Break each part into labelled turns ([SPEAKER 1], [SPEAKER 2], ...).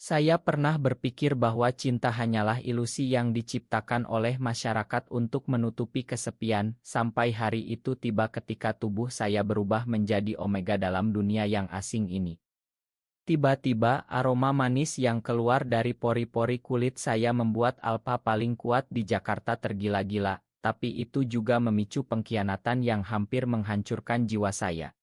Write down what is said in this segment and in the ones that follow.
[SPEAKER 1] Saya pernah berpikir bahwa cinta hanyalah ilusi yang diciptakan oleh masyarakat untuk menutupi kesepian, sampai hari itu tiba ketika tubuh saya berubah menjadi omega dalam dunia yang asing ini. Tiba-tiba aroma manis yang keluar dari pori-pori kulit saya membuat alpa paling kuat di Jakarta tergila-gila, tapi itu juga memicu pengkhianatan yang hampir menghancurkan jiwa saya.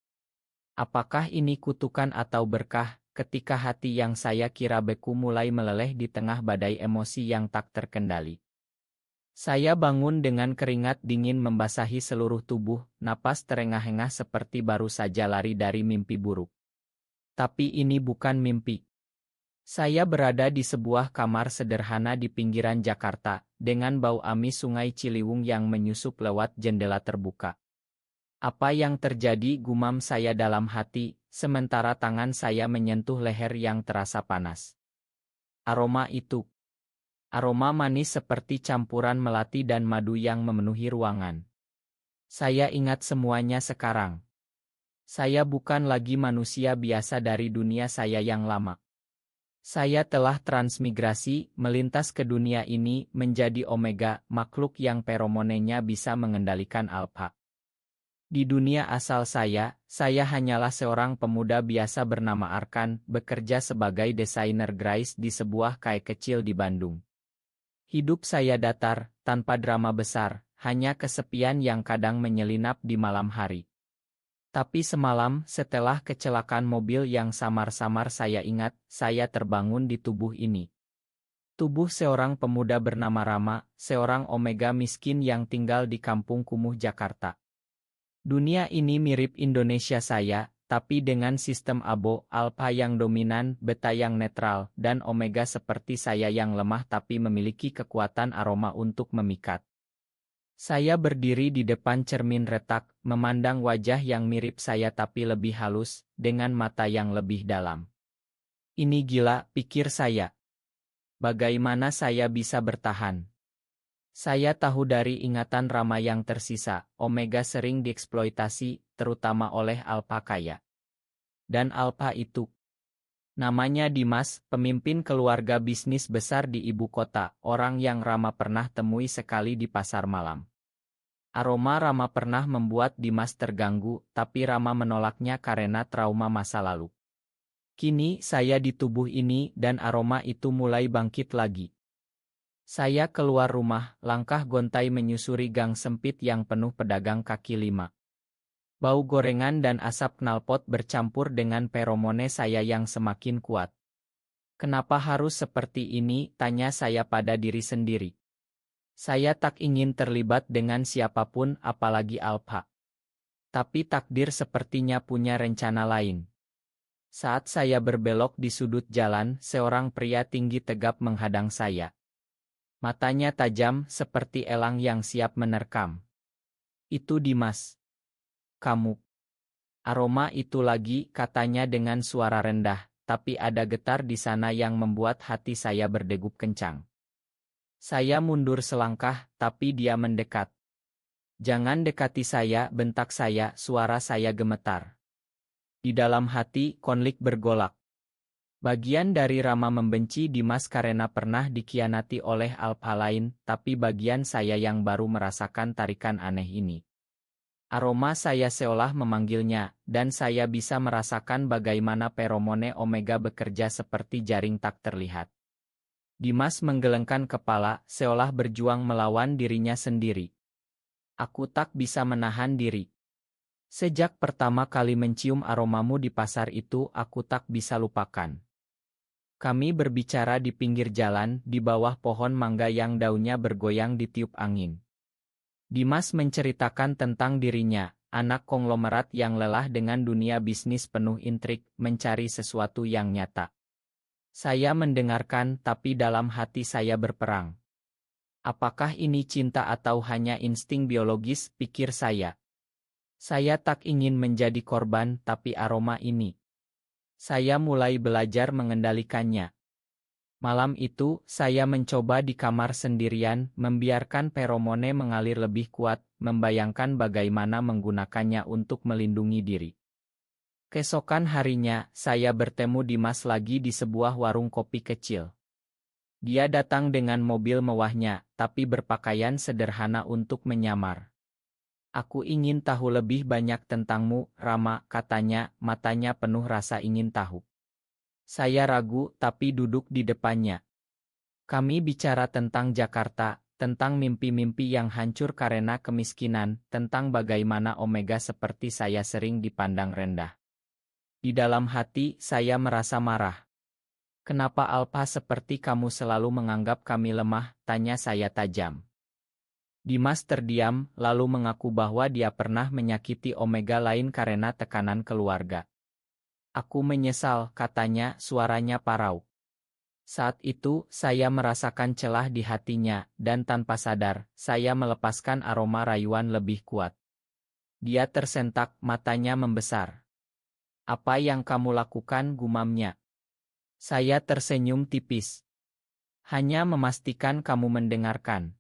[SPEAKER 1] Apakah ini kutukan atau berkah, ketika hati yang saya kira beku mulai meleleh di tengah badai emosi yang tak terkendali? Saya bangun dengan keringat dingin membasahi seluruh tubuh, napas terengah-engah seperti baru saja lari dari mimpi buruk. Tapi ini bukan mimpi. Saya berada di sebuah kamar sederhana di pinggiran Jakarta, dengan bau amis Sungai Ciliwung yang menyusup lewat jendela terbuka. Apa yang terjadi, gumam saya dalam hati, sementara tangan saya menyentuh leher yang terasa panas. Aroma itu. Aroma manis seperti campuran melati dan madu yang memenuhi ruangan. Saya ingat semuanya sekarang. Saya bukan lagi manusia biasa dari dunia saya yang lama. Saya telah transmigrasi, melintas ke dunia ini, menjadi omega, makhluk yang feromonenya bisa mengendalikan alpha. Di dunia asal saya hanyalah seorang pemuda biasa bernama Arkan, bekerja sebagai desainer grafis di sebuah KI kecil di Bandung. Hidup saya datar, tanpa drama besar, hanya kesepian yang kadang menyelinap di malam hari. Tapi semalam, setelah kecelakaan mobil yang samar-samar saya ingat, saya terbangun di tubuh ini. Tubuh seorang pemuda bernama Rama, seorang omega miskin yang tinggal di kampung kumuh Jakarta. Dunia ini mirip Indonesia saya, tapi dengan sistem abo, alpha yang dominan, beta yang netral, dan omega seperti saya yang lemah tapi memiliki kekuatan aroma untuk memikat. Saya berdiri di depan cermin retak, memandang wajah yang mirip saya tapi lebih halus, dengan mata yang lebih dalam. Ini gila, pikir saya. Bagaimana saya bisa bertahan? Saya tahu dari ingatan Rama yang tersisa, omega sering dieksploitasi, terutama oleh alpha kaya. Dan alpha itu, namanya Dimas, pemimpin keluarga bisnis besar di ibu kota, orang yang Rama pernah temui sekali di pasar malam. Aroma Rama pernah membuat Dimas terganggu, tapi Rama menolaknya karena trauma masa lalu. Kini saya di tubuh ini dan aroma itu mulai bangkit lagi. Saya keluar rumah, langkah gontai menyusuri gang sempit yang penuh pedagang kaki lima. Bau gorengan dan asap knalpot bercampur dengan feromone saya yang semakin kuat. Kenapa harus seperti ini, tanya saya pada diri sendiri. Saya tak ingin terlibat dengan siapapun, apalagi alpha. Tapi takdir sepertinya punya rencana lain. Saat saya berbelok di sudut jalan, seorang pria tinggi tegap menghadang saya. Matanya tajam, seperti elang yang siap menerkam. Itu Dimas. Kamu. Aroma itu lagi, katanya dengan suara rendah, tapi ada getar di sana yang membuat hati saya berdegup kencang. Saya mundur selangkah, tapi dia mendekat. Jangan dekati saya, bentak saya, suara saya gemetar. Di dalam hati, konflik bergolak. Bagian dari Rama membenci Dimas karena pernah dikhianati oleh alpha lain, tapi bagian saya yang baru merasakan tarikan aneh ini. Aroma saya seolah memanggilnya, dan saya bisa merasakan bagaimana feromone omega bekerja seperti jaring tak terlihat. Dimas menggelengkan kepala, seolah berjuang melawan dirinya sendiri. Aku tak bisa menahan diri. Sejak pertama kali mencium aromamu di pasar itu, aku tak bisa lupakan. Kami berbicara di pinggir jalan, di bawah pohon mangga yang daunnya bergoyang ditiup angin. Dimas menceritakan tentang dirinya, anak konglomerat yang lelah dengan dunia bisnis penuh intrik, mencari sesuatu yang nyata. Saya mendengarkan, tapi dalam hati saya berperang. Apakah ini cinta atau hanya insting biologis, pikir saya. Saya tak ingin menjadi korban, tapi aroma ini. Saya mulai belajar mengendalikannya. Malam itu, saya mencoba di kamar sendirian, membiarkan feromone mengalir lebih kuat, membayangkan bagaimana menggunakannya untuk melindungi diri. Keesokan harinya, saya bertemu Dimas lagi di sebuah warung kopi kecil. Dia datang dengan mobil mewahnya, tapi berpakaian sederhana untuk menyamar. "Aku ingin tahu lebih banyak tentangmu, Rama," katanya, matanya penuh rasa ingin tahu. Saya ragu, tapi duduk di depannya. Kami bicara tentang Jakarta, tentang mimpi-mimpi yang hancur karena kemiskinan, tentang bagaimana Omega seperti saya sering dipandang rendah. Di dalam hati, saya merasa marah. "Kenapa Alpa seperti kamu selalu menganggap kami lemah?" tanya saya tajam. Dimas terdiam, lalu mengaku bahwa dia pernah menyakiti Omega lain karena tekanan keluarga. "Aku menyesal," katanya, suaranya parau. Saat itu, saya merasakan celah di hatinya, dan tanpa sadar, saya melepaskan aroma rayuan lebih kuat. Dia tersentak, matanya membesar. "Apa yang kamu lakukan?" gumamnya. Saya tersenyum tipis. "Hanya memastikan kamu mendengarkan.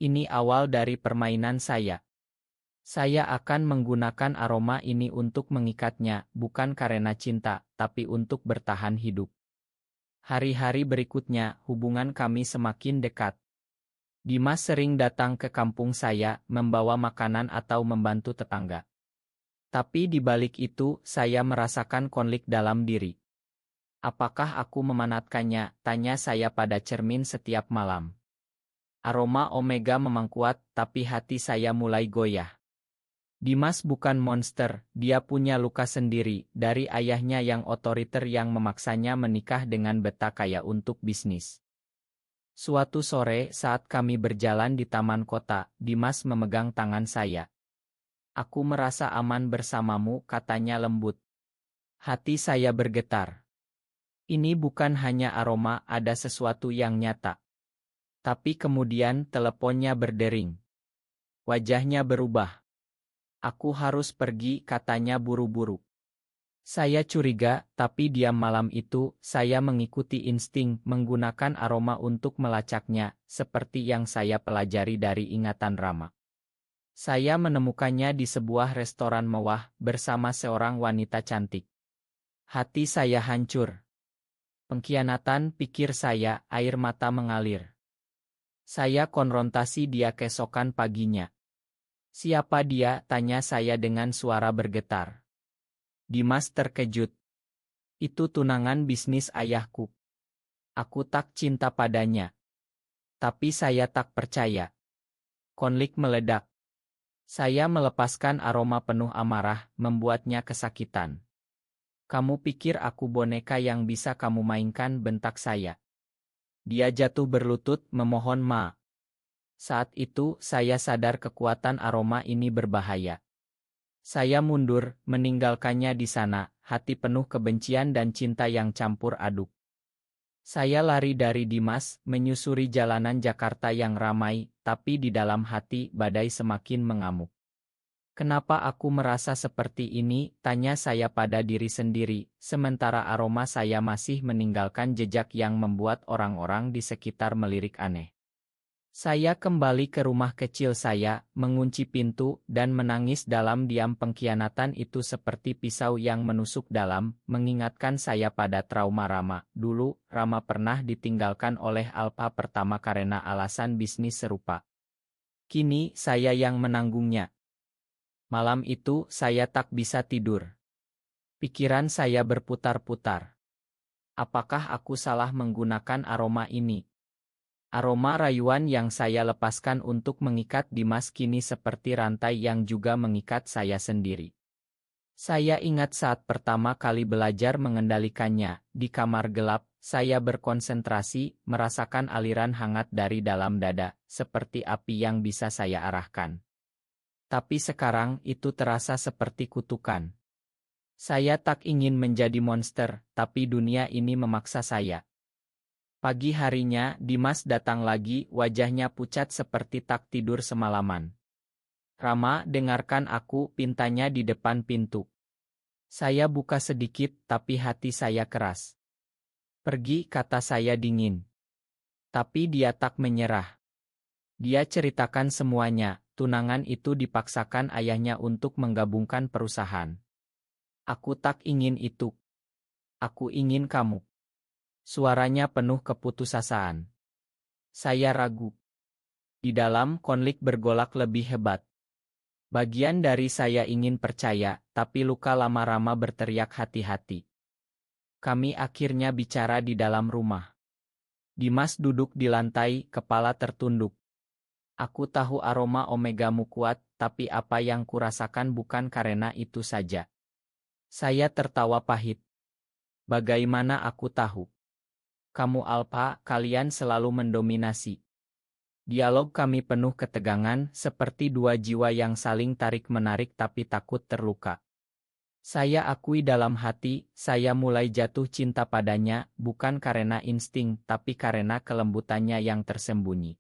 [SPEAKER 1] Ini awal dari permainan saya. Saya akan menggunakan aroma ini untuk mengikatnya, bukan karena cinta, tapi untuk bertahan hidup." Hari-hari berikutnya, hubungan kami semakin dekat. Dimas sering datang ke kampung saya, membawa makanan atau membantu tetangga. Tapi di balik itu, saya merasakan konflik dalam diri. "Apakah aku memanfaatkannya?" tanya saya pada cermin setiap malam. Aroma Omega memang kuat, tapi hati saya mulai goyah. Dimas bukan monster, dia punya luka sendiri, dari ayahnya yang otoriter yang memaksanya menikah dengan beta kaya untuk bisnis. Suatu sore saat kami berjalan di taman kota, Dimas memegang tangan saya. "Aku merasa aman bersamamu," katanya lembut. Hati saya bergetar. Ini bukan hanya aroma, ada sesuatu yang nyata. Tapi kemudian teleponnya berdering. Wajahnya berubah. "Aku harus pergi," katanya buru-buru. Saya curiga, tapi diam malam itu, saya mengikuti insting, menggunakan aroma untuk melacaknya, seperti yang saya pelajari dari ingatan Rama. Saya menemukannya di sebuah restoran mewah, bersama seorang wanita cantik. Hati saya hancur. Pengkhianatan, pikir saya, air mata mengalir. Saya konfrontasi dia keesokan paginya. "Siapa dia?" tanya saya dengan suara bergetar. Dimas terkejut. "Itu tunangan bisnis ayahku. Aku tak cinta padanya." Tapi saya tak percaya. Konflik meledak. Saya melepaskan aroma penuh amarah, membuatnya kesakitan. "Kamu pikir aku boneka yang bisa kamu mainkan?" bentak saya. Dia jatuh berlutut, memohon maaf. Saat itu, saya sadar kekuatan aroma ini berbahaya. Saya mundur, meninggalkannya di sana, hati penuh kebencian dan cinta yang campur aduk. Saya lari dari Dimas, menyusuri jalanan Jakarta yang ramai, tapi di dalam hati badai semakin mengamuk. "Kenapa aku merasa seperti ini?" tanya saya pada diri sendiri, sementara aroma saya masih meninggalkan jejak yang membuat orang-orang di sekitar melirik aneh. Saya kembali ke rumah kecil saya, mengunci pintu, dan menangis dalam diam. Pengkhianatan itu seperti pisau yang menusuk dalam, mengingatkan saya pada trauma Rama. Dulu, Rama pernah ditinggalkan oleh Alpa pertama karena alasan bisnis serupa. Kini, saya yang menanggungnya. Malam itu, saya tak bisa tidur. Pikiran saya berputar-putar. Apakah aku salah menggunakan aroma ini? Aroma rayuan yang saya lepaskan untuk mengikat Dimas kini seperti rantai yang juga mengikat saya sendiri. Saya ingat saat pertama kali belajar mengendalikannya, di kamar gelap, saya berkonsentrasi, merasakan aliran hangat dari dalam dada, seperti api yang bisa saya arahkan. Tapi sekarang itu terasa seperti kutukan. Saya tak ingin menjadi monster, tapi dunia ini memaksa saya. Pagi harinya, Dimas datang lagi, wajahnya pucat seperti tak tidur semalaman. "Rama, dengarkan aku," pintanya di depan pintu. Saya buka sedikit, tapi hati saya keras. "Pergi," kata saya dingin. Tapi dia tak menyerah. Dia ceritakan semuanya, tunangan itu dipaksakan ayahnya untuk menggabungkan perusahaan. Aku tak ingin itu. Aku ingin kamu. Suaranya penuh keputusasaan. Saya ragu. Di dalam konflik bergolak lebih hebat. Bagian dari saya ingin percaya, tapi luka lama-lama berteriak hati-hati. Kami akhirnya bicara di dalam rumah. Dimas duduk di lantai, kepala tertunduk. Aku tahu aroma omegamu kuat, tapi apa yang kurasakan bukan karena itu saja. Saya tertawa pahit. Bagaimana aku tahu? Kamu Alpha, kalian selalu mendominasi. Dialog kami penuh ketegangan, seperti dua jiwa yang saling tarik-menarik tapi takut terluka. Saya akui dalam hati, saya mulai jatuh cinta padanya, bukan karena insting, tapi karena kelembutannya yang tersembunyi.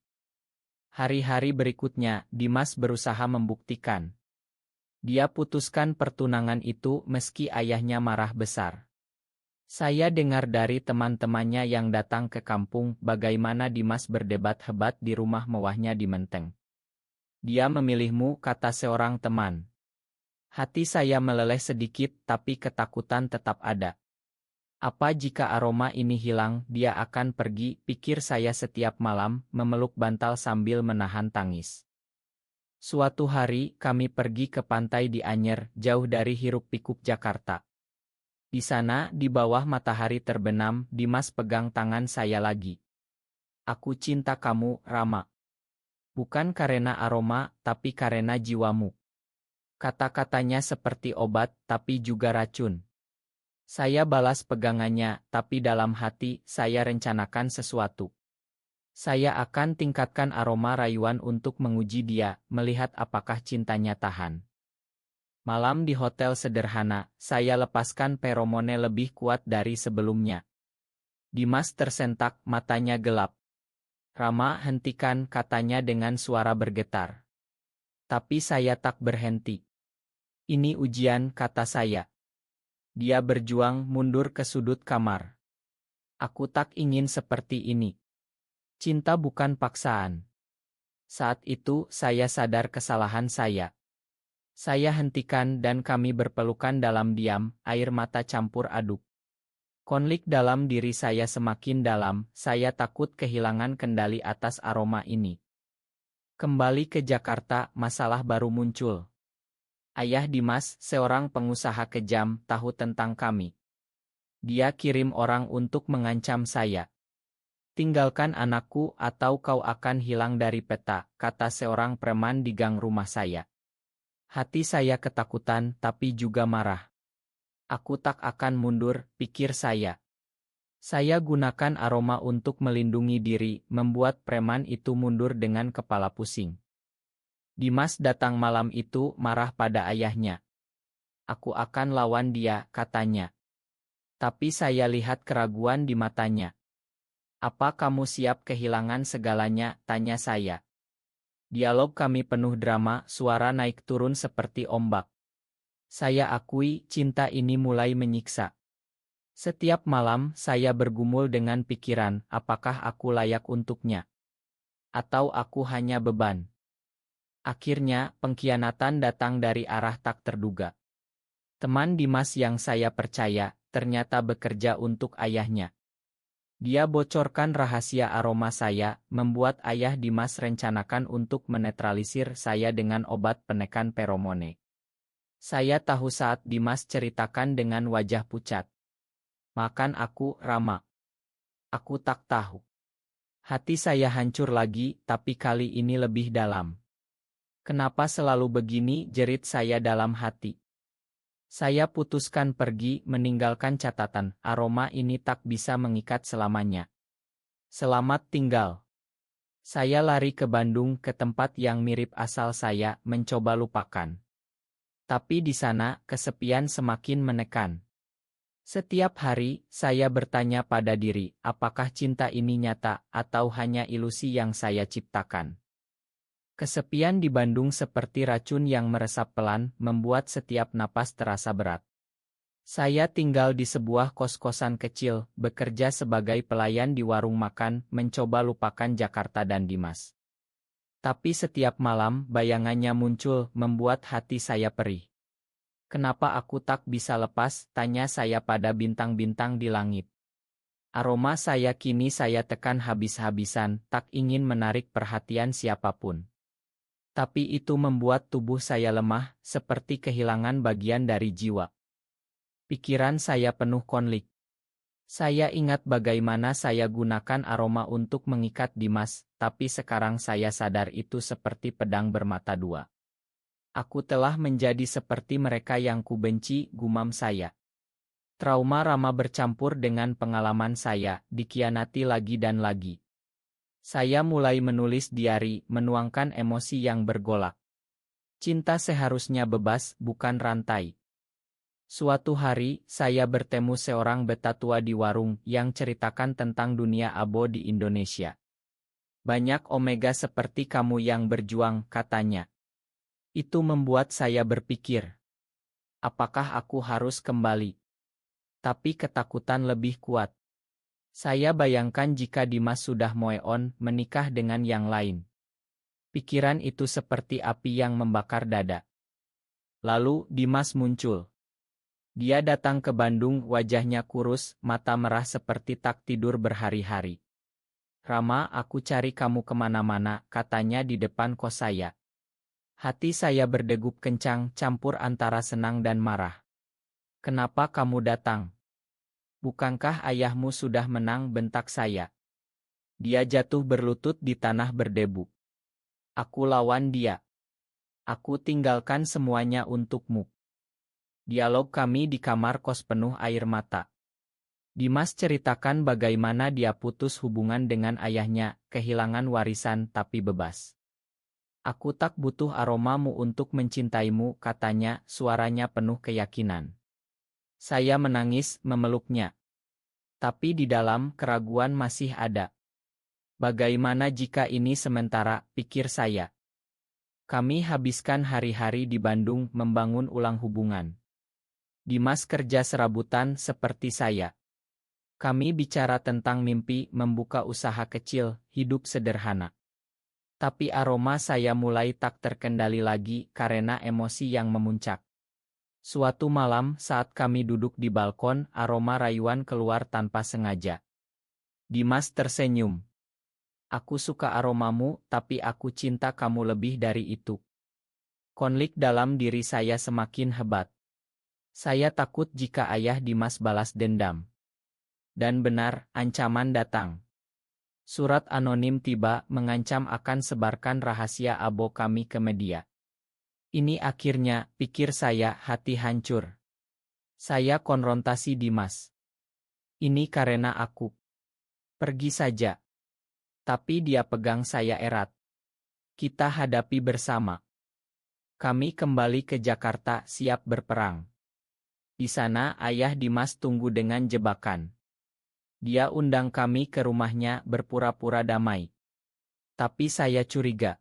[SPEAKER 1] Hari-hari berikutnya, Dimas berusaha membuktikan. Dia putuskan pertunangan itu meski ayahnya marah besar. Saya dengar dari teman-temannya yang datang ke kampung bagaimana Dimas berdebat hebat di rumah mewahnya di Menteng. Dia memilihmu, kata seorang teman. Hati saya meleleh sedikit tapi ketakutan tetap ada. Apa jika aroma ini hilang, dia akan pergi, pikir saya setiap malam, memeluk bantal sambil menahan tangis. Suatu hari, kami pergi ke pantai di Anyer, jauh dari hiruk-pikuk Jakarta. Di sana, di bawah matahari terbenam, Dimas pegang tangan saya lagi. Aku cinta kamu, Rama. Bukan karena aroma, tapi karena jiwamu. Kata-katanya seperti obat, tapi juga racun. Saya balas pegangannya, tapi dalam hati, saya rencanakan sesuatu. Saya akan tingkatkan aroma rayuan untuk menguji dia, melihat apakah cintanya tahan. Malam di hotel sederhana, saya lepaskan feromone lebih kuat dari sebelumnya. Dimas tersentak, matanya gelap. Rama, hentikan, katanya dengan suara bergetar. Tapi saya tak berhenti. Ini ujian, kata saya. Dia berjuang mundur ke sudut kamar. Aku tak ingin seperti ini. Cinta bukan paksaan. Saat itu, saya sadar kesalahan saya. Saya hentikan dan kami berpelukan dalam diam, air mata campur aduk. Konflik dalam diri saya semakin dalam, saya takut kehilangan kendali atas aroma ini. Kembali ke Jakarta, masalah baru muncul. Ayah Dimas, seorang pengusaha kejam, tahu tentang kami. Dia kirim orang untuk mengancam saya. Tinggalkan anakku atau kau akan hilang dari peta, kata seorang preman di gang rumah saya. Hati saya ketakutan tapi juga marah. Aku tak akan mundur, pikir saya. Saya gunakan aroma untuk melindungi diri, membuat preman itu mundur dengan kepala pusing. Dimas datang malam itu marah pada ayahnya. Aku akan lawan dia, katanya. Tapi saya lihat keraguan di matanya. Apa kamu siap kehilangan segalanya, tanya saya. Dialog kami penuh drama, suara naik turun seperti ombak. Saya akui, cinta ini mulai menyiksa. Setiap malam, saya bergumul dengan pikiran, apakah aku layak untuknya? Atau aku hanya beban? Akhirnya, pengkhianatan datang dari arah tak terduga. Teman Dimas yang saya percaya, ternyata bekerja untuk ayahnya. Dia bocorkan rahasia aroma saya, membuat ayah Dimas rencanakan untuk menetralisir saya dengan obat penekan feromone. Saya tahu saat Dimas ceritakan dengan wajah pucat. Makan aku, Rama. Aku tak tahu. Hati saya hancur lagi, tapi kali ini lebih dalam. Kenapa selalu begini, jerit saya dalam hati. Saya putuskan pergi, meninggalkan catatan, aroma ini tak bisa mengikat selamanya. Selamat tinggal. Saya lari ke Bandung, ke tempat yang mirip asal saya, mencoba lupakan. Tapi di sana, kesepian semakin menekan. Setiap hari, saya bertanya pada diri, apakah cinta ini nyata, atau hanya ilusi yang saya ciptakan. Kesepian di Bandung seperti racun yang meresap pelan, membuat setiap napas terasa berat. Saya tinggal di sebuah kos-kosan kecil, bekerja sebagai pelayan di warung makan, mencoba lupakan Jakarta dan Dimas. Tapi setiap malam, bayangannya muncul, membuat hati saya perih. Kenapa aku tak bisa lepas? Tanya saya pada bintang-bintang di langit. Aroma saya kini saya tekan habis-habisan, tak ingin menarik perhatian siapapun. Tapi itu membuat tubuh saya lemah, seperti kehilangan bagian dari jiwa. Pikiran saya penuh konflik. Saya ingat bagaimana saya gunakan aroma untuk mengikat Dimas, tapi sekarang saya sadar itu seperti pedang bermata dua. Aku telah menjadi seperti mereka yang kubenci, gumam saya. Trauma Rama bercampur dengan pengalaman saya, dikhianati lagi dan lagi. Saya mulai menulis diari, menuangkan emosi yang bergolak. Cinta seharusnya bebas, bukan rantai. Suatu hari, saya bertemu seorang betatua di warung yang ceritakan tentang dunia abo di Indonesia. Banyak omega seperti kamu yang berjuang, katanya. Itu membuat saya berpikir, apakah aku harus kembali? Tapi ketakutan lebih kuat. Saya bayangkan jika Dimas sudah move on, menikah dengan yang lain. Pikiran itu seperti api yang membakar dada. Lalu, Dimas muncul. Dia datang ke Bandung, wajahnya kurus, mata merah seperti tak tidur berhari-hari. Rama, aku cari kamu kemana-mana, katanya di depan kos saya. Hati saya berdegup kencang, campur antara senang dan marah. Kenapa kamu datang? Bukankah ayahmu sudah menang, bentak saya. Dia jatuh berlutut di tanah berdebu. Aku lawan dia. Aku tinggalkan semuanya untukmu. Dialog kami di kamar kos penuh air mata. Dimas ceritakan bagaimana dia putus hubungan dengan ayahnya, kehilangan warisan tapi bebas. Aku tak butuh aromamu untuk mencintaimu, katanya, suaranya penuh keyakinan. Saya menangis, memeluknya. Tapi di dalam, keraguan masih ada. Bagaimana jika ini sementara, pikir saya. Kami habiskan hari-hari di Bandung membangun ulang hubungan. Dimas kerja serabutan seperti saya. Kami bicara tentang mimpi, membuka usaha kecil, hidup sederhana. Tapi aroma saya mulai tak terkendali lagi karena emosi yang memuncak. Suatu malam saat kami duduk di balkon, aroma rayuan keluar tanpa sengaja. Dimas tersenyum. Aku suka aromamu, tapi aku cinta kamu lebih dari itu. Konflik dalam diri saya semakin hebat. Saya takut jika ayah Dimas balas dendam. Dan benar, ancaman datang. Surat anonim tiba mengancam akan sebarkan rahasia abo kami ke media. Ini akhirnya, pikir saya, hati hancur. Saya konfrontasi Dimas. Ini karena aku. Pergi saja. Tapi dia pegang saya erat. Kita hadapi bersama. Kami kembali ke Jakarta siap berperang. Di sana ayah Dimas tunggu dengan jebakan. Dia undang kami ke rumahnya berpura-pura damai. Tapi saya curiga.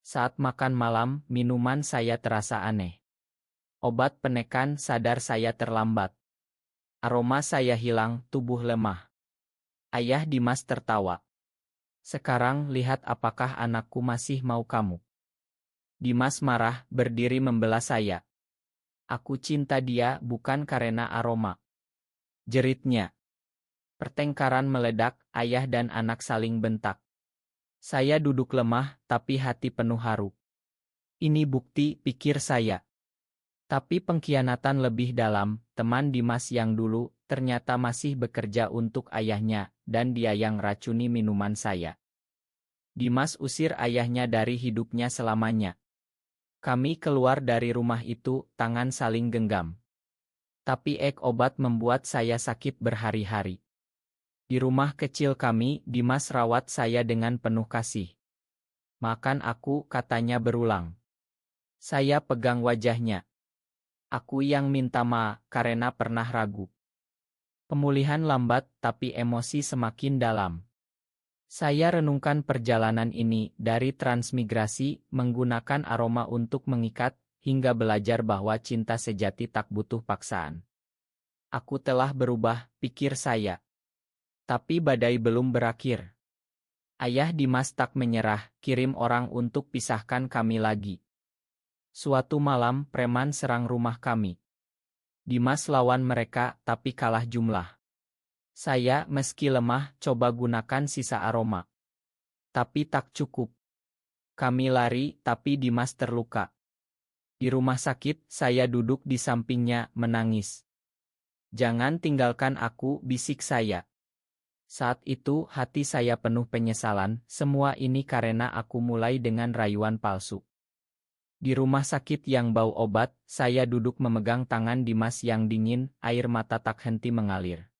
[SPEAKER 1] Saat makan malam, minuman saya terasa aneh. Obat penekan sadar saya terlambat. Aroma saya hilang, tubuh lemah. Ayah Dimas tertawa. Sekarang lihat apakah anakku masih mau kamu. Dimas marah, berdiri membela saya. Aku cinta dia bukan karena aroma. Jeritnya. Pertengkaran meledak, ayah dan anak saling bentak. Saya duduk lemah, tapi hati penuh haru. Ini bukti, pikir saya. Tapi pengkhianatan lebih dalam, teman Dimas yang dulu, ternyata masih bekerja untuk ayahnya, dan dia yang racuni minuman saya. Dimas usir ayahnya dari hidupnya selamanya. Kami keluar dari rumah itu, tangan saling genggam. Tapi obat membuat saya sakit berhari-hari. Di rumah kecil kami, Dimas rawat saya dengan penuh kasih. Makan aku, katanya berulang. Saya pegang wajahnya. Aku yang minta maaf, karena pernah ragu. Pemulihan lambat, tapi emosi semakin dalam. Saya renungkan perjalanan ini, dari transmigrasi, menggunakan aroma untuk mengikat, hingga belajar bahwa cinta sejati tak butuh paksaan. Aku telah berubah, pikir saya. Tapi badai belum berakhir. Ayah Dimas tak menyerah, kirim orang untuk pisahkan kami lagi. Suatu malam preman serang rumah kami. Dimas lawan mereka tapi kalah jumlah. Saya meski lemah coba gunakan sisa aroma. Tapi tak cukup. Kami lari tapi Dimas terluka. Di rumah sakit saya duduk di sampingnya menangis. "Jangan tinggalkan aku," bisik saya. Saat itu hati saya penuh penyesalan, semua ini karena aku mulai dengan rayuan palsu. Di rumah sakit yang bau obat, saya duduk memegang tangan Dimas yang dingin, air mata tak henti mengalir.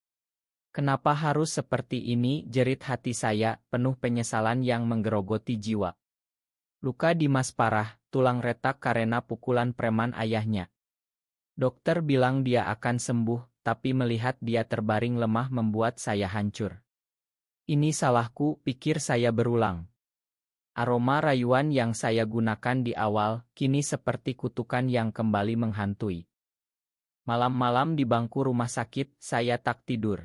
[SPEAKER 1] "Kenapa harus seperti ini?" jerit hati saya, penuh penyesalan yang menggerogoti jiwa. Luka Dimas parah, tulang retak karena pukulan preman ayahnya. Dokter bilang dia akan sembuh, tapi melihat dia terbaring lemah membuat saya hancur. "Ini salahku," pikir saya berulang. Aroma rayuan yang saya gunakan di awal, kini seperti kutukan yang kembali menghantui. Malam-malam di bangku rumah sakit, saya tak tidur.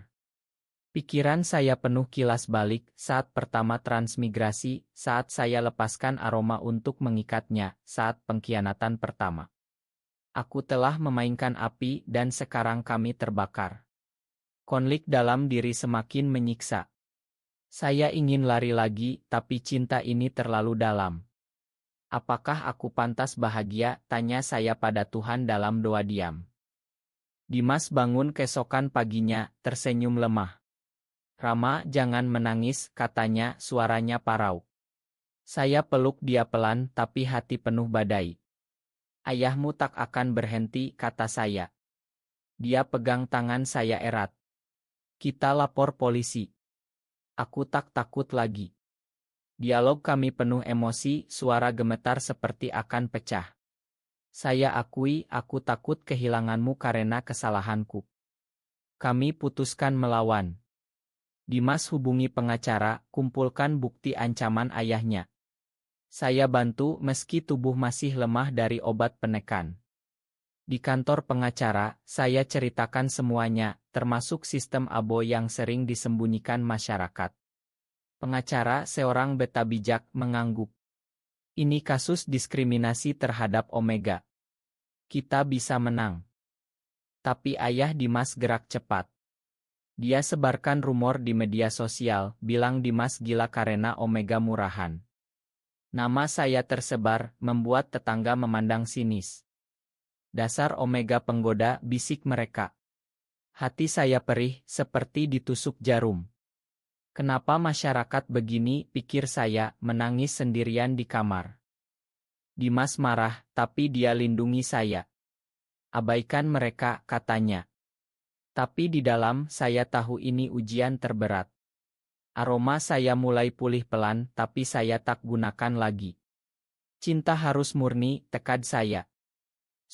[SPEAKER 1] Pikiran saya penuh kilas balik saat pertama transmigrasi, saat saya lepaskan aroma untuk mengikatnya, saat pengkhianatan pertama. Aku telah memainkan api dan sekarang kami terbakar. Konflik dalam diri semakin menyiksa. Saya ingin lari lagi, tapi cinta ini terlalu dalam. "Apakah aku pantas bahagia?" tanya saya pada Tuhan dalam doa diam. Dimas bangun keesokan paginya, tersenyum lemah. "Rama, jangan menangis," katanya, suaranya parau. Saya peluk dia pelan, tapi hati penuh badai. "Ayahmu tak akan berhenti," kata saya. Dia pegang tangan saya erat. "Kita lapor polisi." Aku tak takut lagi. Dialog kami penuh emosi, suara gemetar seperti akan pecah. "Saya akui, aku takut kehilanganmu karena kesalahanku. Kami putuskan melawan." Dimas hubungi pengacara, kumpulkan bukti ancaman ayahnya. Saya bantu meski tubuh masih lemah dari obat penekan. Di kantor pengacara, saya ceritakan semuanya, termasuk sistem ABO yang sering disembunyikan masyarakat. Pengacara, seorang beta bijak, mengangguk. "Ini kasus diskriminasi terhadap Omega. Kita bisa menang." Tapi ayah Dimas gerak cepat. Dia sebarkan rumor di media sosial, bilang Dimas gila karena Omega murahan. Nama saya tersebar, membuat tetangga memandang sinis. "Dasar Omega penggoda," bisik mereka. Hati saya perih, seperti ditusuk jarum. Kenapa masyarakat begini, pikir saya, menangis sendirian di kamar. Dimas marah, tapi dia lindungi saya. "Abaikan mereka," katanya. Tapi di dalam, saya tahu ini ujian terberat. Aroma saya mulai pulih pelan, tapi saya tak gunakan lagi. "Cinta harus murni," tekad saya.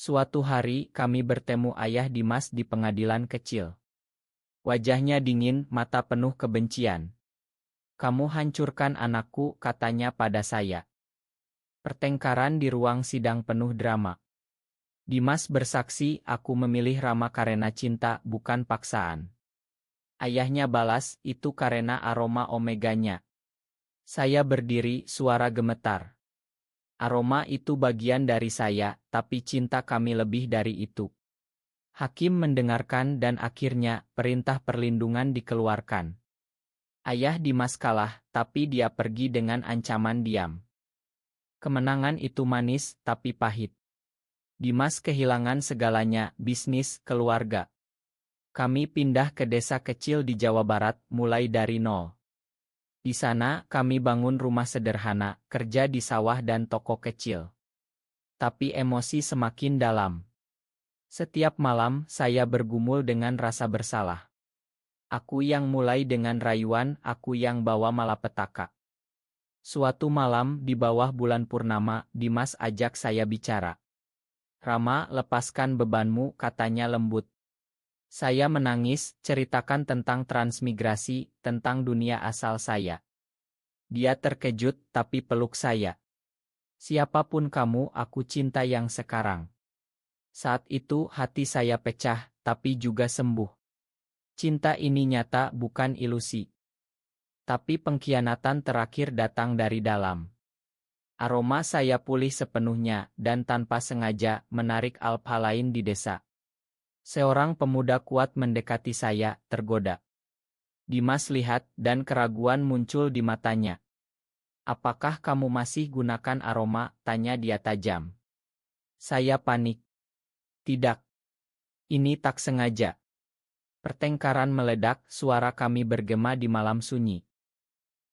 [SPEAKER 1] Suatu hari, kami bertemu ayah Dimas di pengadilan kecil. Wajahnya dingin, mata penuh kebencian. "Kamu hancurkan anakku," katanya pada saya. Pertengkaran di ruang sidang penuh drama. Dimas bersaksi, "Aku memilih Rama karena cinta, bukan paksaan." Ayahnya balas, "Itu karena aroma omeganya." Saya berdiri, suara gemetar. Aroma itu bagian dari saya, tapi cinta kami lebih dari itu. Hakim mendengarkan dan akhirnya, perintah perlindungan dikeluarkan. Ayah Dimas kalah, tapi dia pergi dengan ancaman diam. Kemenangan itu manis, tapi pahit. Dimas kehilangan segalanya, bisnis, keluarga. Kami pindah ke desa kecil di Jawa Barat, mulai dari nol. Di sana, kami bangun rumah sederhana, kerja di sawah dan toko kecil. Tapi emosi semakin dalam. Setiap malam, saya bergumul dengan rasa bersalah. Aku yang mulai dengan rayuan, aku yang bawa malapetaka. Suatu malam, di bawah bulan purnama, Dimas ajak saya bicara. "Rama, lepaskan bebanmu," katanya lembut. Saya menangis, ceritakan tentang transmigrasi, tentang dunia asal saya. Dia terkejut, tapi peluk saya. "Siapapun kamu, aku cinta yang sekarang." Saat itu hati saya pecah, tapi juga sembuh. Cinta ini nyata, bukan ilusi. Tapi pengkhianatan terakhir datang dari dalam. Aroma saya pulih sepenuhnya dan tanpa sengaja menarik alpha lain di desa. Seorang pemuda kuat mendekati saya, tergoda. Dimas lihat dan keraguan muncul di matanya. "Apakah kamu masih gunakan aroma?" tanya dia tajam. Saya panik. "Tidak. Ini tak sengaja." Pertengkaran meledak, suara kami bergema di malam sunyi.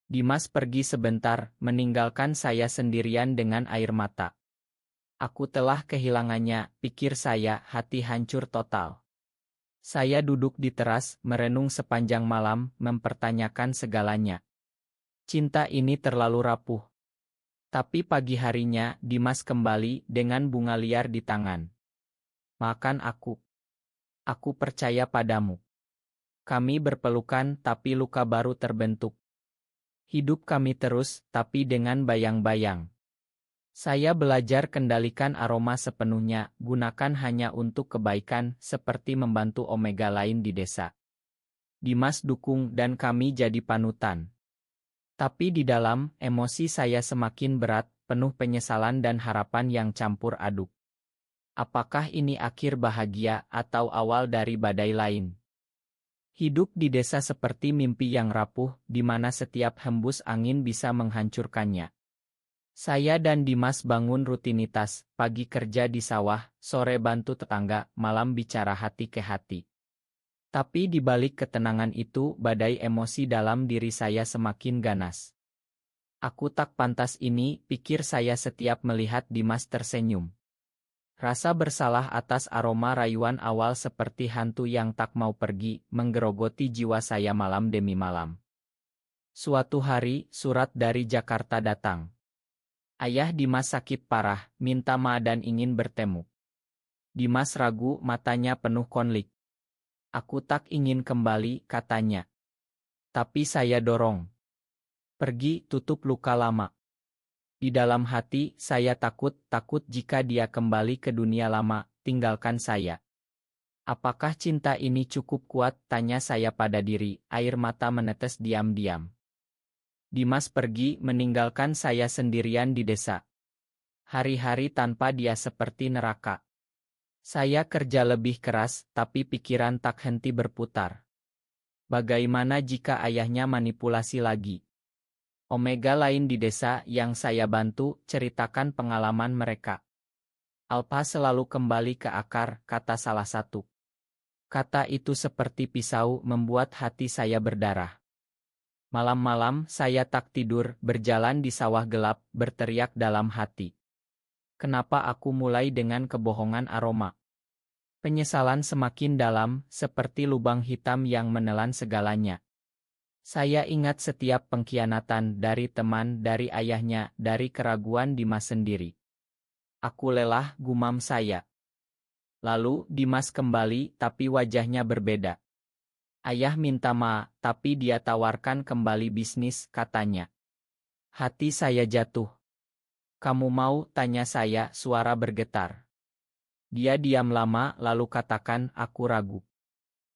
[SPEAKER 1] Dimas pergi sebentar, meninggalkan saya sendirian dengan air mata. Aku telah kehilangannya, pikir saya, hati hancur total. Saya duduk di teras, merenung sepanjang malam, mempertanyakan segalanya. Cinta ini terlalu rapuh. Tapi pagi harinya, Dimas kembali dengan bunga liar di tangan. "Makan aku. Aku percaya padamu." Kami berpelukan, tapi luka baru terbentuk. Hidup kami terus, tapi dengan bayang-bayang. Saya belajar kendalikan aroma sepenuhnya, gunakan hanya untuk kebaikan, seperti membantu omega lain di desa. Dimas dukung dan kami jadi panutan. Tapi di dalam, emosi saya semakin berat, penuh penyesalan dan harapan yang campur aduk. Apakah ini akhir bahagia atau awal dari badai lain? Hidup di desa seperti mimpi yang rapuh, di mana setiap hembus angin bisa menghancurkannya. Saya dan Dimas bangun rutinitas, pagi kerja di sawah, sore bantu tetangga, malam bicara hati ke hati. Tapi di balik ketenangan itu, badai emosi dalam diri saya semakin ganas. Aku tak pantas ini, pikir saya setiap melihat Dimas tersenyum. Rasa bersalah atas aroma rayuan awal seperti hantu yang tak mau pergi, menggerogoti jiwa saya malam demi malam. Suatu hari, surat dari Jakarta datang. Ayah Dimas sakit parah, minta maaf dan ingin bertemu. Dimas ragu, matanya penuh konflik. Aku tak ingin kembali, katanya. Tapi saya dorong. Pergi, tutup luka lama. Di dalam hati, saya takut jika dia kembali ke dunia lama, tinggalkan saya. Apakah cinta ini cukup kuat? Tanya saya pada diri, air mata menetes diam-diam. Dimas pergi, meninggalkan saya sendirian di desa. Hari-hari tanpa dia seperti neraka. Saya kerja lebih keras, tapi pikiran tak henti berputar. Bagaimana jika ayahnya manipulasi lagi? Omega lain di desa yang saya bantu, ceritakan pengalaman mereka. Alpha selalu kembali ke akar, kata salah satu. Kata itu seperti pisau, membuat hati saya berdarah. Malam-malam saya tak tidur, berjalan di sawah gelap, berteriak dalam hati. Kenapa aku mulai dengan kebohongan aroma? Penyesalan semakin dalam, seperti lubang hitam yang menelan segalanya. Saya ingat setiap pengkhianatan dari teman, dari ayahnya, dari keraguan Dimas sendiri. Aku lelah, gumam saya. Lalu Dimas kembali, tapi wajahnya berbeda. Ayah minta maaf, tapi dia tawarkan kembali bisnis, katanya. Hati saya jatuh. Kamu mau? Tanya saya, suara bergetar. Dia diam lama, lalu katakan, aku ragu.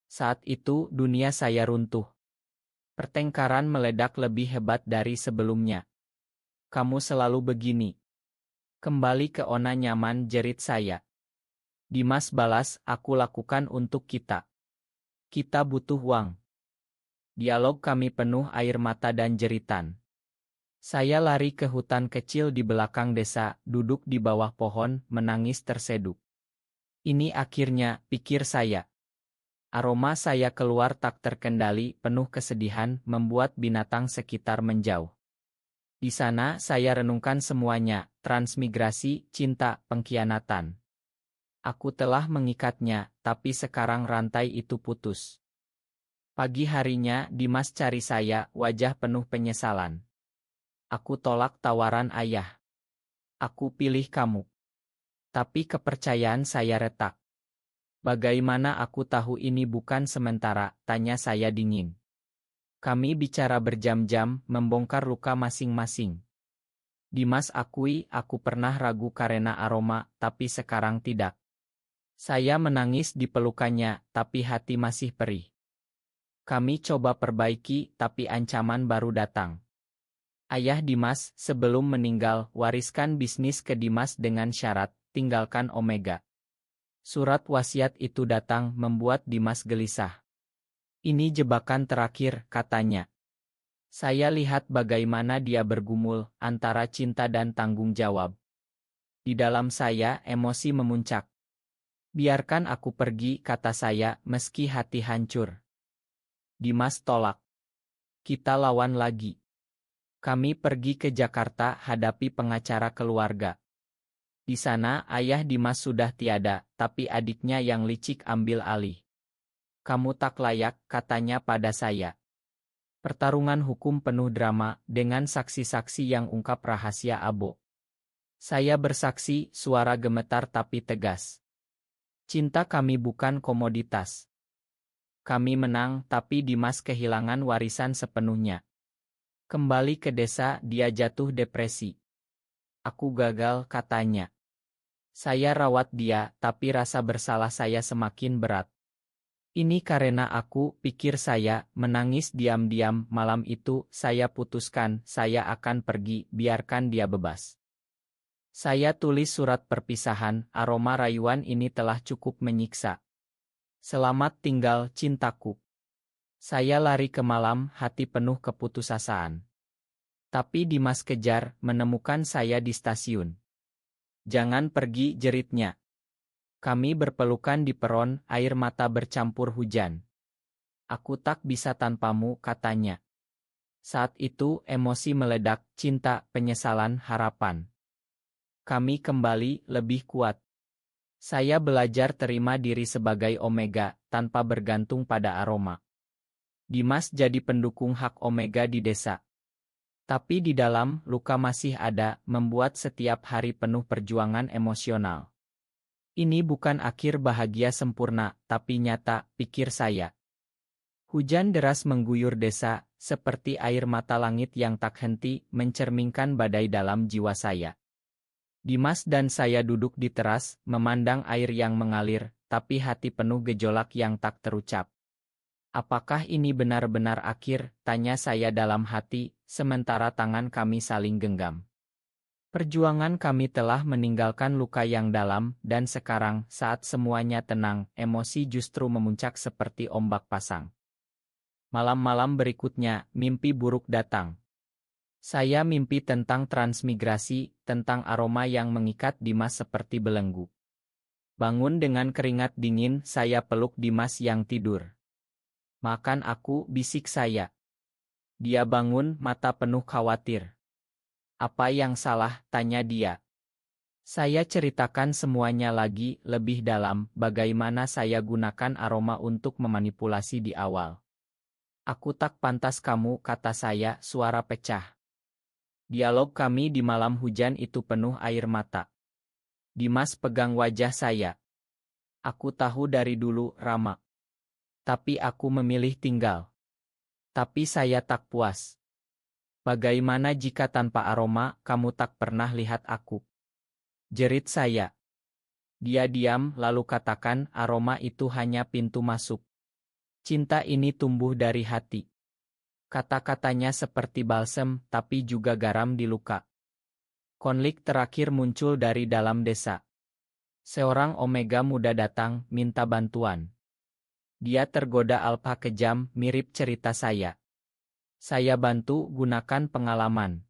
[SPEAKER 1] Saat itu, dunia saya runtuh. Pertengkaran meledak lebih hebat dari sebelumnya. Kamu selalu begini. Kembali ke zona nyaman, jerit saya. Dimas balas, aku lakukan untuk kita. Kita butuh uang. Dialog kami penuh air mata dan jeritan. Saya lari ke hutan kecil di belakang desa, duduk di bawah pohon, menangis terseduh. Ini akhirnya, pikir saya. Aroma saya keluar tak terkendali, penuh kesedihan, membuat binatang sekitar menjauh. Di sana saya renungkan semuanya, transmigrasi, cinta, pengkhianatan. Aku telah mengikatnya, tapi sekarang rantai itu putus. Pagi harinya, Dimas cari saya, wajah penuh penyesalan. Aku tolak tawaran ayah. Aku pilih kamu. Tapi kepercayaan saya retak. Bagaimana aku tahu ini bukan sementara, tanya saya dingin. Kami bicara berjam-jam, membongkar luka masing-masing. Dimas akui, aku pernah ragu karena aroma, tapi sekarang tidak. Saya menangis di pelukannya, tapi hati masih perih. Kami coba perbaiki, tapi ancaman baru datang. Ayah Dimas, sebelum meninggal, wariskan bisnis ke Dimas dengan syarat, tinggalkan Omega. Surat wasiat itu datang membuat Dimas gelisah. Ini jebakan terakhir, katanya. Saya lihat bagaimana dia bergumul antara cinta dan tanggung jawab. Di dalam saya, emosi memuncak. Biarkan aku pergi, kata saya, meski hati hancur. Dimas tolak. Kita lawan lagi. Kami pergi ke Jakarta hadapi pengacara keluarga. Di sana ayah Dimas sudah tiada, tapi adiknya yang licik ambil alih. Kamu tak layak, katanya pada saya. Pertarungan hukum penuh drama, dengan saksi-saksi yang ungkap rahasia Abo. Saya bersaksi, suara gemetar tapi tegas. Cinta kami bukan komoditas. Kami menang, tapi Dimas kehilangan warisan sepenuhnya. Kembali ke desa, dia jatuh depresi. Aku gagal, katanya. Saya rawat dia, tapi rasa bersalah saya semakin berat. Ini karena aku, pikir saya, menangis diam-diam. Malam itu, saya putuskan, saya akan pergi, biarkan dia bebas. Saya tulis surat perpisahan, aroma rayuan ini telah cukup menyiksa. Selamat tinggal, cintaku. Saya lari ke malam, hati penuh keputusasaan. Tapi Dimas kejar, menemukan saya di stasiun. Jangan pergi, jeritnya. Kami berpelukan di peron, air mata bercampur hujan. Aku tak bisa tanpamu, katanya. Saat itu, emosi meledak, cinta, penyesalan, harapan. Kami kembali, lebih kuat. Saya belajar terima diri sebagai Omega, tanpa bergantung pada aroma. Dimas jadi pendukung hak Omega di desa. Tapi di dalam, luka masih ada, membuat setiap hari penuh perjuangan emosional. Ini bukan akhir bahagia sempurna, tapi nyata, pikir saya. Hujan deras mengguyur desa, seperti air mata langit yang tak henti, mencerminkan badai dalam jiwa saya. Dimas dan saya duduk di teras, memandang air yang mengalir, tapi hati penuh gejolak yang tak terucap. Apakah ini benar-benar akhir, tanya saya dalam hati, sementara tangan kami saling genggam. Perjuangan kami telah meninggalkan luka yang dalam, dan sekarang, saat semuanya tenang, emosi justru memuncak seperti ombak pasang. Malam-malam berikutnya, mimpi buruk datang. Saya mimpi tentang transmigrasi, tentang aroma yang mengikat Dimas seperti belenggu. Bangun dengan keringat dingin, saya peluk Dimas yang tidur. Makan aku, bisik saya. Dia bangun, mata penuh khawatir. Apa yang salah, tanya dia. Saya ceritakan semuanya lagi, lebih dalam, bagaimana saya gunakan aroma untuk memanipulasi di awal. Aku tak pantas kamu, kata saya, suara pecah. Dialog kami di malam hujan itu penuh air mata. Dimas pegang wajah saya. Aku tahu dari dulu, Rama. Tapi aku memilih tinggal. Tapi saya tak puas. Bagaimana jika tanpa aroma, kamu tak pernah lihat aku? Jerit saya. Dia diam, lalu katakan, aroma itu hanya pintu masuk. Cinta ini tumbuh dari hati. Kata-katanya seperti balsem, tapi juga garam di luka. Konflik terakhir muncul dari dalam desa. Seorang Omega muda datang, minta bantuan. Dia tergoda alpa kejam, mirip cerita saya. Saya bantu, gunakan pengalaman.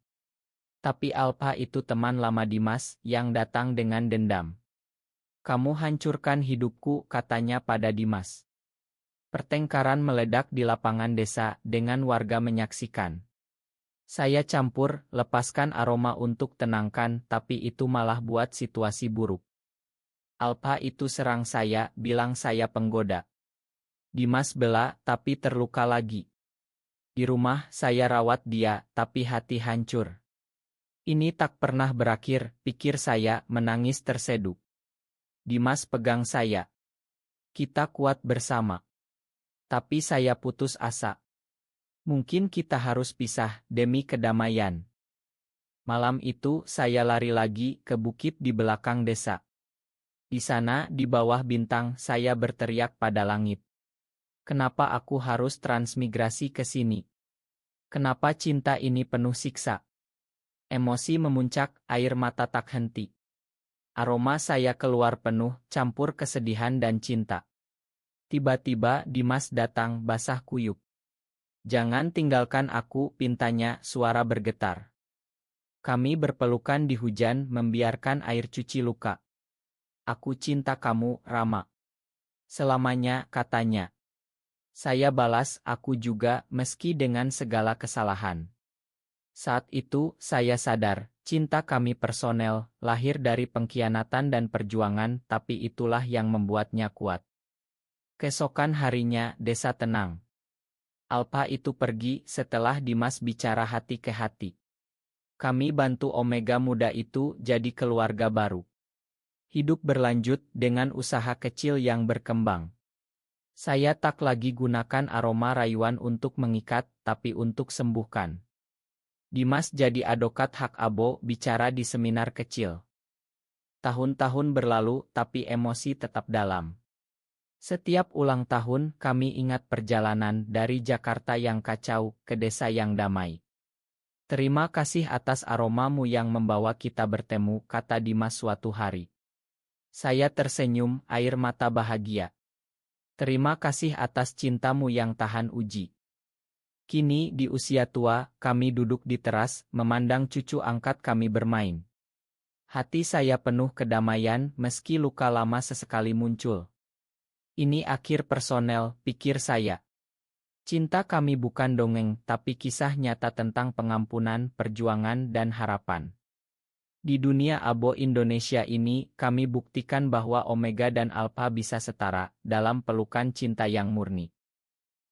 [SPEAKER 1] Tapi alpa itu teman lama Dimas, yang datang dengan dendam. Kamu hancurkan hidupku, katanya pada Dimas. Pertengkaran meledak di lapangan desa, dengan warga menyaksikan. Saya campur, lepaskan aroma untuk tenangkan, tapi itu malah buat situasi buruk. Alpa itu serang saya, bilang saya penggoda. Dimas bela, tapi terluka lagi. Di rumah, saya rawat dia, tapi hati hancur. Ini tak pernah berakhir, pikir saya, menangis terseduh. Dimas pegang saya. Kita kuat bersama. Tapi saya putus asa. Mungkin kita harus pisah, demi kedamaian. Malam itu, saya lari lagi ke bukit di belakang desa. Di sana, di bawah bintang, saya berteriak pada langit. Kenapa aku harus transmigrasi ke sini? Kenapa cinta ini penuh siksa? Emosi memuncak, air mata tak henti. Aroma saya keluar penuh, campur kesedihan dan cinta. Tiba-tiba Dimas datang basah kuyup. "Jangan tinggalkan aku," pintanya, suara bergetar. Kami berpelukan di hujan membiarkan air cuci luka. "Aku cinta kamu, Rama. Selamanya," katanya. Saya balas, "Aku juga, meski dengan segala kesalahan." Saat itu, saya sadar, cinta kami personel, lahir dari pengkhianatan dan perjuangan, tapi itulah yang membuatnya kuat. Keesokan harinya, desa tenang. Alpa itu pergi setelah Dimas bicara hati ke hati. Kami bantu Omega muda itu jadi keluarga baru. Hidup berlanjut dengan usaha kecil yang berkembang. Saya tak lagi gunakan aroma rayuan untuk mengikat, tapi untuk sembuhkan. Dimas jadi advokat hak abo bicara di seminar kecil. Tahun-tahun berlalu, tapi emosi tetap dalam. Setiap ulang tahun, kami ingat perjalanan dari Jakarta yang kacau ke desa yang damai. "Terima kasih atas aromamu yang membawa kita bertemu," kata Dimas suatu hari. Saya tersenyum, air mata bahagia. "Terima kasih atas cintamu yang tahan uji." Kini di usia tua, kami duduk di teras, memandang cucu angkat kami bermain. Hati saya penuh kedamaian meski luka lama sesekali muncul. Ini akhir personel, pikir saya. Cinta kami bukan dongeng, tapi kisah nyata tentang pengampunan, perjuangan, dan harapan. Di dunia abo Indonesia ini, kami buktikan bahwa Omega dan Alpha bisa setara dalam pelukan cinta yang murni.